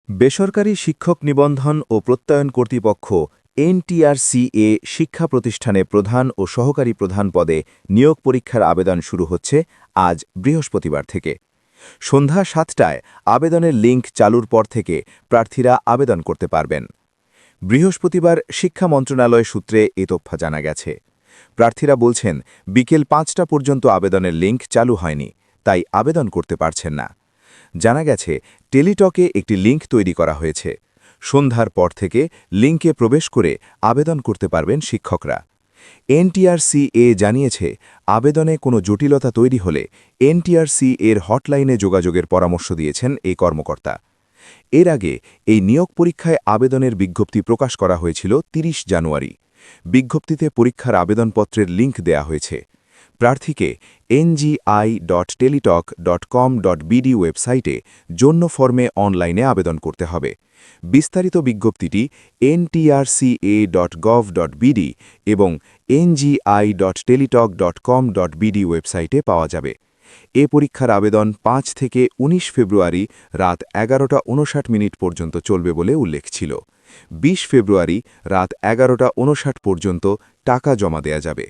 বেসরকারি শিক্ষক নিবন্ধন ও প্রত্যয়ন কর্তৃপক্ষ এনটিআরসিএ শিক্ষা প্রতিষ্ঠানে প্রধান ও সহকারী প্রধান পদে নিয়োগ পরীক্ষার আবেদন শুরু হচ্ছে আজ বৃহস্পতিবার থেকে। সন্ধ্যা ৭টায় আবেদনের লিঙ্ক চালুর পর থেকে প্রার্থীরা আবেদন করতে পারবেন। বৃহস্পতিবার শিক্ষা মন্ত্রণালয় সূত্রে এ তথ্য জানা গেছে। প্রার্থীরা বলছেন, বিকেল ৫টা পর্যন্ত আবেদনের লিঙ্ক চালু হয়নি, তাই আবেদন করতে পারছেন না। জানা গেছে, টেলিটকে একটি লিঙ্ক তৈরি করা হয়েছে। সন্ধ্যার পর থেকে লিঙ্কে প্রবেশ করে আবেদন করতে পারবেন শিক্ষকরা। এনটিআরসিএ জানিয়েছে, আবেদনে কোনো জটিলতা তৈরি হলে এনটিআরসি এর হটলাইনে যোগাযোগের পরামর্শ দিয়েছেন এই কর্মকর্তা। এর আগে এই নিয়োগ পরীক্ষায় আবেদনের বিজ্ঞপ্তি প্রকাশ করা হয়েছিল ৩০ জানুয়ারি। বিজ্ঞপ্তিতে পরীক্ষার আবেদনপত্রের লিঙ্ক দেয়া হয়েছে। প্রার্থীকে ngi.telitalk.com.bd ওয়েবসাইটে জন্য ফর্মে অনলাইনে আবেদন করতে হবে। বিস্তারিত বিজ্ঞপ্তিটি ntrca.gov.bd এবং ngi.telitalk.com.bd ওয়েবসাইটে পাওয়া যাবে। এ পরীক্ষার আবেদন ৫ থেকে ১৯ ফেব্রুয়ারি রাত ১১টা ৫৯ পর্যন্ত চলবে বলে উল্লেখ ছিল। ২০ ফেব্রুয়ারি রাত ১১টা ৫৯ পর্যন্ত টাকা জমা দেয়া যাবে।